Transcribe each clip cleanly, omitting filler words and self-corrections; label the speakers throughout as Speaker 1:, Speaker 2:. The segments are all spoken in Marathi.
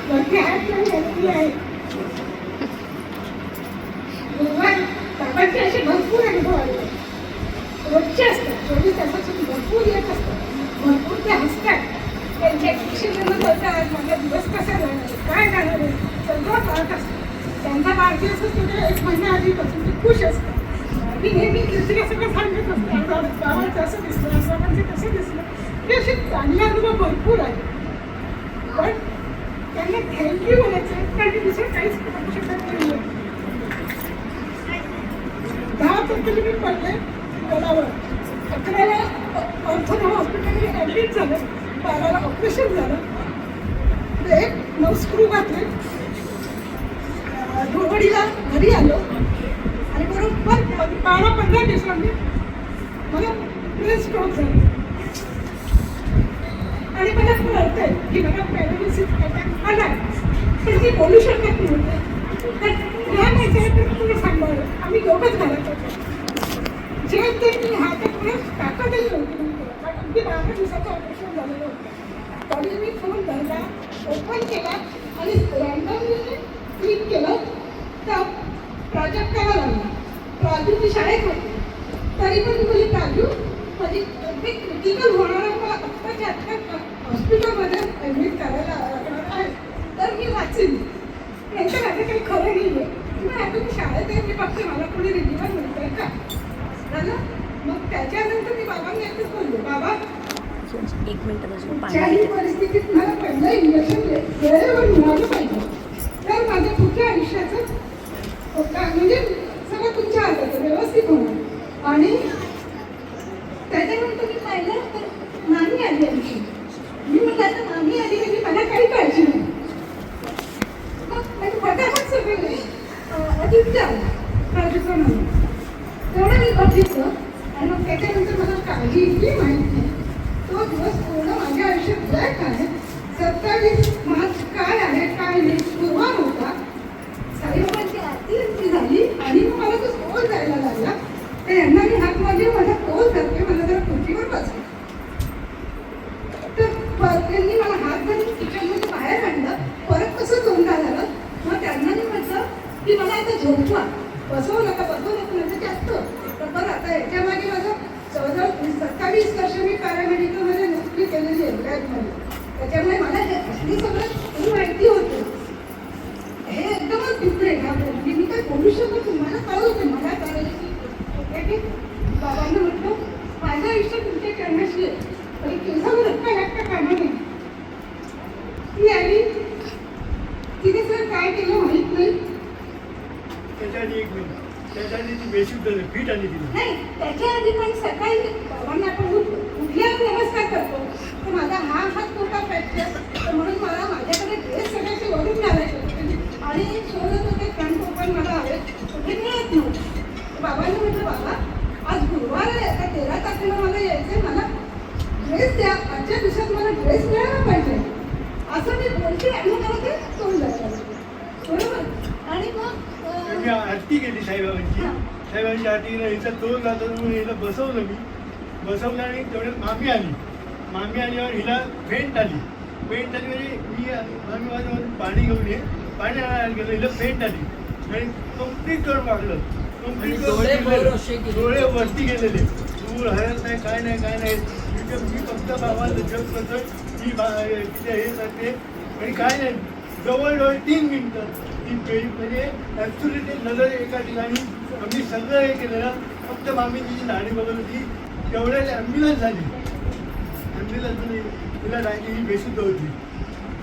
Speaker 1: वरती हात लावून घेतली आहे. बाबांचे असे भरपूर अनुभव आले, रोजचे असतात, 24 तासातून भरपूर येत असतात, भरपूर ते हसतात. त्यांच्या शिक्षणानं बोलतात, माझा दिवस कसा जाणार, काय जाणार आहे, सगळं कळत असतं. त्यांचा वाढदिवस असतो तर 1 महिना आधीपासून ते खुश असतात. मी नेहमी तिला सगळं सांगत असते, गावाचं असं दिसलं, बाबांचं कसं दिसलं. ते असे चांगले अनुभव भरपूर आहे. पण त्यांना थँक्यू म्हणायचं, कारण दुसरं काहीच करू शकत नाही. 10 तारखेला मी पडले गडावर, 11ला ऑर्थो हॉस्पिटलमध्ये ॲडमिट झालं, 12ला ऑपरेशन झालं. ते 9 स्क्रू घातले, धुळवडीला घरी आलो आणि बरोबर 12-15 दिवसांनी मला ब्रेन स्ट्रोक झाला. आणि मला कळतंय की मला पॅरालिसिस अटॅक आला, पण ती बोलू शकत नव्हते. तर ह्या माहिती तुला सांभाळलं, आम्ही दोघंच घालत होतो. जे ते मी हातापुढे ताकदही नव्हती, कारण अगदी 12 दिवसाचं ऑपरेशन झालेलं होतं. तरी मी फोन धरला, ओपन केला आणि रँडमली क्लिक केलं तर प्राजक्ताला लागला. प्राजूची शाळेत होती, तरी पण मी बोलली प्राजू माझी अगदी क्रिटिकल होणारा मला आत्ताच्या आत्ता हॉस्पिटलमध्ये ॲडमिट करायला लागणार आहे, तर मी वाचेन. त्यांचं माझं काही खरं नाही आहे. मग आता मी शाळेत आहे, मी बघते मला कोणी रिलीवर मिळतं आहे का झालं. मग त्याच्यानंतर मी बाबांनी एकच बोलले, बाबा
Speaker 2: 1 मिनिट
Speaker 1: कुठच्याही परिस्थितीत मला पहिलं इंजेक्शन वेळेवर मिळालं पाहिजे, तर माझ्या पुढच्या आयुष्याचं म्हणजे सगळं तुमच्या हातात व्यवस्थित होणार. आणि त्याच्यानंतर मी पाहिलं तर नानी आली आमची. मी म्हटलं आता नानी आली म्हणजे मला काही काळजी नाही. मग फटाफट सगळे आदित्य आला, प्राजूचा नानी. तेवढं मी बघितलं आणि मग त्याच्यानंतर मला काळजी इतकी माहीत नाही. तो दिवस पूर्ण माझ्या आयुष्यात ब्लॅक आहे. 27 मार्च काय आहे काय नाही गुरुवार होता. साईबाबांची आरती झाली आणि मग मला तो तोल जायला लागला. तर यांना मी हात मारले, माझा तोल जाते, मला जरा खुर्चीवर बसले. तर त्यांनी मला हात धरून किचनमध्ये बाहेर आणलं. परत कसं तोंडा झालं. मग त्यांना मी म्हटलं की मला आता झोपवा, बसवू नका म्हणजे जास्त. तर बरं आता याच्या मागे माझं जवळजवळ 27 वर्ष मी पॅरामेडिकलमध्ये नोकरी केलेली आहे लॅबमध्ये. त्याच्यामुळे मला हे सगळं माहिती होतं. हे एकदमच डिफरंट हा बोलली. मी काय बोलू शकत तुम्हाला कळलं होतं मला करायची. बाबांना म्हटलं माझं आयुष्य तुमच्या करण्याशी आहे, तरी केसावर धक्का लागता कामा नाही. ती आली, तिने सर काय केलं माहीत नाही.
Speaker 3: त्याच्याआधी 1 मिनिट, त्याच्याआधी ती बेशुद्ध फिट आली तिला
Speaker 1: नाही. त्याच्या आधी पण सकाळी बाबांना आपण उठल्यावर नमस्कार करतो, तर माझा हा हात मोठा फ्रॅक्चर, तर म्हणून मला माझ्याकडे ड्रेस सगळ्याचे वरून घालायचे होते आणि शोधत होते फ्रंट ओपन मला हवे, कुठे मिळत नव्हतं. बाबांनी म्हटलं बाबा आज गुरुवार आहे, आता 13 तारखेला मला यायचं, मला ड्रेस द्या, आजच्या दिवसात मला ड्रेस मिळायला पाहिजे. असं मी बोलते आणि मला ते तोंड जायला बरोबर. आणि मग
Speaker 3: मी आरती केली साईबाबांची. साईबाबांची आरती केली, हिचा तोल जातो म्हणून हिला बसवलं मी. बसवलं आणि तेवढ्यात मामी आली. मामी आल्यावर हिला फेंट आली. फेंट आली म्हणजे मी मामी माझ्यावरून पाणी घेऊन ये, पाणी आणायला गेलो, हिला फेंट आली आणि कम्प्लीट करून मागलं. डोळे वरती गेलेले, दूर हरत नाही, काय नाही काय नाही. मी फक्त बाबाला जप करतोय, ती तिच्या हे करते आणि काय नाही. जवळजवळ 3 मिनिटं ती पेरी म्हणजे ॲक्च्युली ते नजर एका ठिकाणी आम्ही सगळं हे केलेलं. फक्त मामी तिची दाढी बघत होती, तेवढ्याच ॲम्ब्युलन्स झाली. ॲम्ब्युलन्समध्ये तिला राहिली, ही बेशुद्ध होती.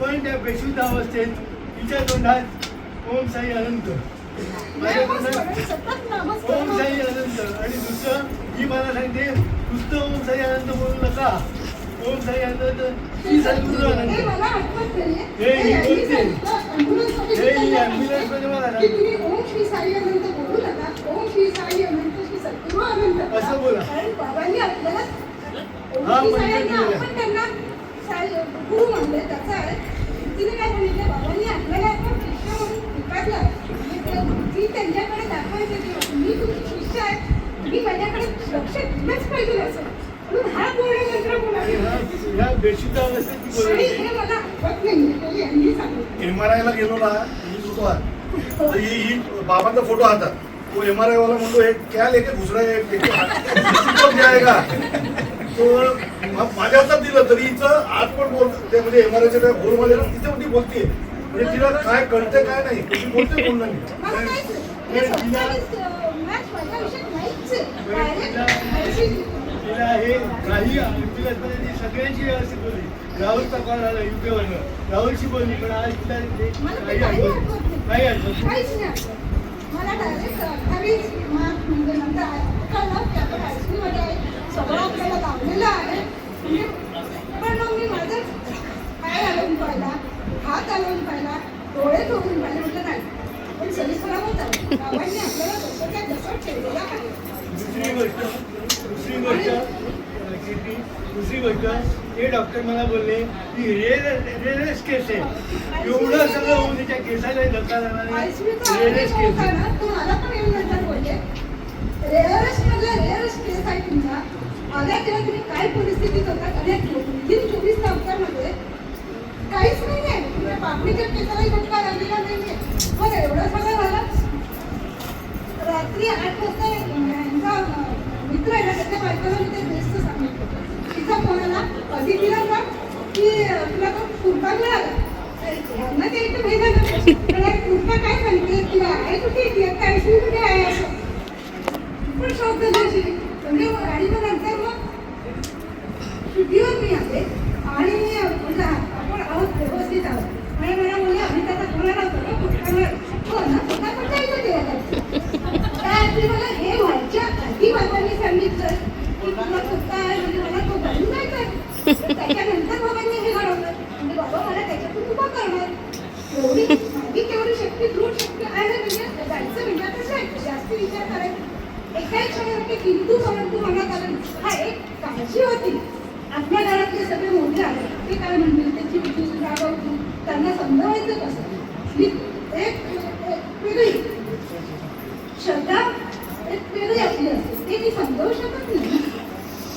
Speaker 3: पण त्या बेशुद्ध अवस्थेत तिच्या तोंडात ओम साई अनंत, माझ्या तोंडात ओम साई अनंत. आणि दुसरं ही मला सांगते नुसतं ओम साई अनंत बोलू नका, ओम साई अनंत श्री सद्गुरू अनंत हे ही बोलते. हे ही ॲम्ब्युलन्समध्ये मला
Speaker 1: तुम्ही ओम श्री साई अनंत बोलू नका, ओम श्री साई अनंत श्री सद्गुरू अनंत
Speaker 3: असं बोला.
Speaker 1: कारण बाबांनी आपल्याला
Speaker 3: हा म्हणजे
Speaker 1: आपण त्यांना साई गुरु म्हणले. त्याचं आहे तिने काय सांगितलं, बाबांनी आपल्याला आपण शिष्य म्हणून स्वीकारलं. ती त्यांच्याकडे दाखवायचं की मी तुमची शिष्य आहे, मी माझ्याकडे लक्ष दिलंच पाहिजे असं. म्हणून हा पूर्ण मंत्र बोलावे.
Speaker 3: या बेशुद्ध अवस्थेत ती बोलते.
Speaker 1: हे मला आठवत नाही, यांनी सांगितलं.
Speaker 4: MRI ला गेलो ना तर ही बाबांचा फोटो हातात तो MRI वाला म्हणतो हे क्या लेके घुसरा जाएगा तो माझ्या हातात दिलं तरी हिचं आज पण बोलत ते म्हणजे MRIच्या त्या बोलमध्ये ना तिथे पण ती बोलते म्हणजे तिला काय कळते काय नाही ती बोलते बोलणं
Speaker 1: मला माहित नाही. हे स्वतःच, मॅथ्स माझ्या विषयात नाहीच आहे. Direct
Speaker 3: तिला हे काही तिला सगळ्यांची व्यवस्थित बोलली. राहुलचा कॉल आला युकेवरनं राहुलशी बोलली पण आज तिला
Speaker 1: मला
Speaker 3: काही
Speaker 1: ते काही
Speaker 3: आठवत
Speaker 1: आठवत नाही.
Speaker 3: काही आठवत
Speaker 1: काहीच नाही आठवत. मला डायरेक्ट 28 मार्च म्हणजे नंतर कळलं की आपण आयसीयूमध्ये आहे, सगळं आपल्याला लावलेलं आहे. म्हणजे पण मग मी माझं पाय हलवून पाहिला, हात हलवून पाहिला, डोळे ठोकून पाहिले, म्हटलं नाही पण सरी खराब होता. बाबांनी आपल्याला जसं काय जसं ठेवलेलं आहे.
Speaker 3: दुसरी गोष्ट ते डॉक्टर मला बोलले की रेरस केस आहे एवढं सगळं होऊन त्याच्या केसाला धक्का लागला
Speaker 1: आयसीयूचा
Speaker 3: रेरस केस
Speaker 1: होता ना, तो मला पण येऊन नंतर बोलले रेअरस केस आहे तुमचा. आल्या तेव्हा तुम्ही काय परिस्थितीत होता आणि 24 तासामध्ये काहीच नाही आहे. तुम्ही पापणीच्या केसालाही धक्का लागलेला नाही आहे. बरं एवढं सगळं झालं. रात्री 8 वाजता यांचा मित्र आहे ना त्याच्या बायकोला मी ते बेस्टचं सांगितलं. तिचा फोन आला अदितीला का की तुला तो कुर्ता मिळाला. यांना ते एकदम हे झालं पण कुर्ता काय सांगते तुला आहे कुठे ती आता आयसीयू कुठे आहे असं पण शॉक झाली अशी. म्हणजे आणि मग नंतर मग सुट्टीवर मी आले आणि म्हटलं आपण आहोत व्यवस्थित आहोत आणि मला बोलले अनिताचा फोन आला होता का कुर्ता हो ना कुर्ता पण जायचं ते त्याआधी मला हे व्हायच्या आधी बाबांनी सांगितलं की तुला कुर्ता आहे म्हणजे मला तो घालून जायचा आहे. त्याच्यानंतर बाबांनी हे घडवलं म्हणजे बाबा मला त्याच्यातून उभा करणार एवढी माझी तेवढी शक्ती दृढ शक्ती आहे म्हणजे जायचं म्हणजे आता जायचं जास्त विचार करायचा. एका एक क्षणासाठी किंतु परंतु मनात आलं. हा एक काळजी होती. आपल्या घरातले सगळे मोठे आले ते काय म्हणतील त्याची विद्युत जागा होती त्यांना समजावायचं कसं मी एक वेगळी श्रद्धा एक वेगळी आपली असते ते मी समजावू शकत नाही.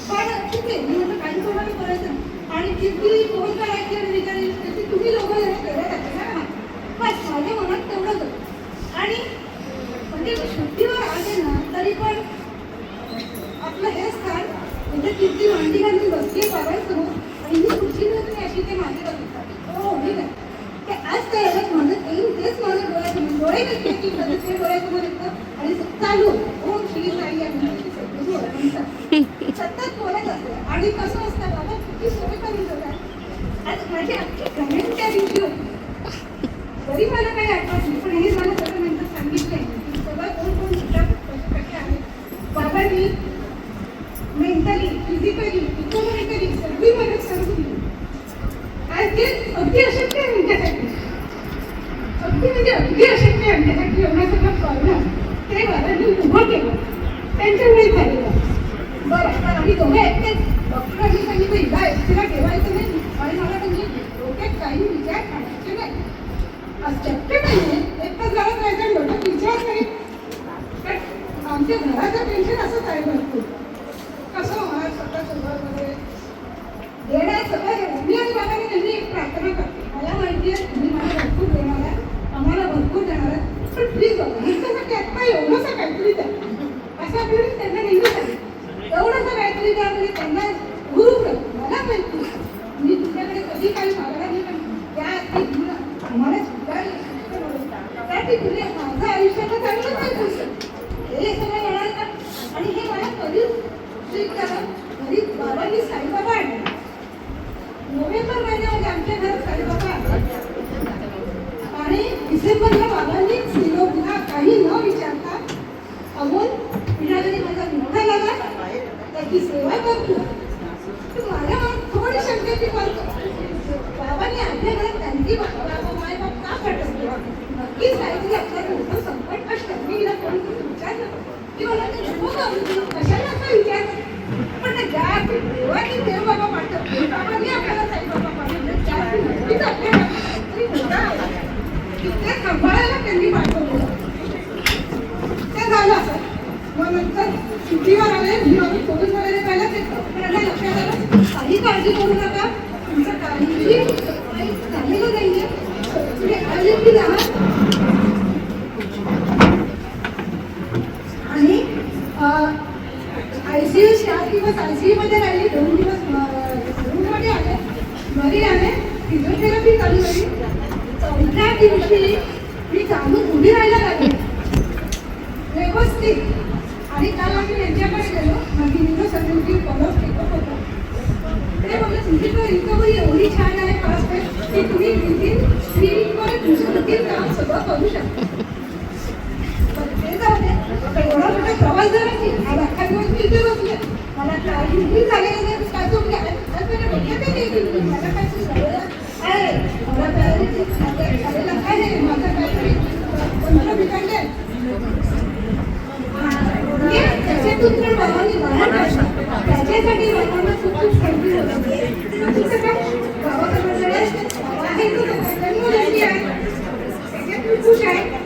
Speaker 1: पण ठीक आहे मी म्हटलं काही प्रमाणे करायचं आणि किती फोन करायची आणि विचारायची तुम्ही लोक केलं ना बस माझ्या मनात तेवढंच होतं. आणि म्हणजे मी सुट्टीवर आले ना तरी पण आपलं हे स्थान म्हणजे किती मांडी घालून बसली बाबांसमोर आणि मी खुर्ची नव्हती अशी ते मागे बघतात हो मी नाही ते आज काय याच्यात म्हणत येईल तेच माझं डोळ्यासमोर डोळे नसते की कधीच ते डोळ्यासमोर येतं आणि चालू ओम श्री साई सतत बोलत असते. आणि कसं असतं बाबा किती सोय करून देतात. आज माझी आजची कमेंट त्या दिवशी होती तरी मला काही आठवत नाही पण हे मला सगळं नंतर सांगितलंय की सगळं कोण कोण शिकतात कसे कसे आहेत. बाबांनी मेंटली फिजिकली इकोनॉमिकली सगळी मदत करून दिली. आणि ते अगदी अशक्य आहे आमच्यासाठी अगदी अशक्य आहे आमच्यासाठी एवढं सगळं करणं ते बाबांनी उभं केलं त्यांच्यामुळे झालेलं. बरं आता आम्ही दोघं एकटेच डॉक्टरांनी सांगितलं हिला एकटीला ठेवायचं नाही आणि मला म्हणजे डोक्यात काही विचार करायचे नाही. शक्य नाही आहे एकटाच घरात राहायचं आणि डोक्यात विचार नाही. पण आमच्या घराचं टेन्शन असंच आहे भरपूर कसं होणार स्वतः वगैरे देणार सगळं. मी आणि बाबाने त्यांनी एक प्रार्थना करते मला माहिती आहे तुम्ही मला भरपूर देणार आहे आम्हाला भरपूर देणार आहे पण प्लीज बाबा ह्याच्यासाठी आत्ता एवढंसं काहीतरी द्या अशा वेळी त्यांना नेहमी सांगितलं एवढंसं काहीतरी द्या म्हणजे त्यांना गुरु मला माहिती मी तुमच्याकडे कधी काही मागणार नाही पण त्या आम्हाला सुद्धा त्यासाठी तुझे माझं आयुष्याला चांगलं नाही तुझं हे सगळं येणार का. आणि हे मला कधीच घरी बाबांनी साईबाबा आणले नोव्हेंबर महिन्यामध्ये आमच्या घरात साईबाबा आणले आणि डिसेंबरला बाबांनी श्रीलोकला काही न विचारता अमोल तुझ्या घरी माझा मोठा झाला त्याची सेवा करतो तू माझ्या मनात थोडी शंकेची करतो बाबांनी आपल्या घरात त्यांची बाबा मायबाप का पडत नक्कीच काहीतरी आपल्याला मोठं संकट असतं. मी हिला फोन करून विचारलं की मला ते कशाला असं विचारलं पण ज्या देवानी देव बाबा पाठवतो बाबांनी आपल्याला साईबाबा पाठवलं त्याची नक्कीच आपल्याला काहीतरी मोठा आला की ते सांभाळायला त्यांनी पाठवलं. ते झालं असं मग नंतर सुट्टीवर आले मी आम्ही सोडून वगैरे पहिला ते डॉक्टरांना लक्षात आलं काही काळजी करू नका तुमचं काहीही झालेलं नाही आहे वकील आहात आणि ICU 4 दिवस ICU मध्ये राहिले, 2 दिवस रूममध्ये आले, घरी आले, फिजिओथेरपी चालू झाली. 4थ्या दिवशी मी चालून उभी राहायला लागले व्यवस्थित. आणि काल आम्ही त्यांच्याकडे गेलो, माझी मुलं सगळी फॉलोअप चेकअप होतं. ते बोलले तुमची तर रिकव्हरी एवढी छान आहे, फास्ट आहे की तुम्ही विदिन 3 वीकमध्ये तुमचं रुटीन काम सगळं करू शकता. ते जाऊ दे, एवढा मोठा प्रवास झाला की आज अख्खा दिवस मी इथे बसले. मला काय रुटीन झालेलं नाही, काय तुम्ही मला काय सवय आहे, मला करायला काय नाही, माझं काहीतरी तंत्र बिघडले. त्याच्यातून तर बाबांनी बाहेर काढलं. त्याच्यासाठी बाबांना खूप खूप संधी होती. तुमचं काय बाबा आहे, त्याच्यातून खुश आहे.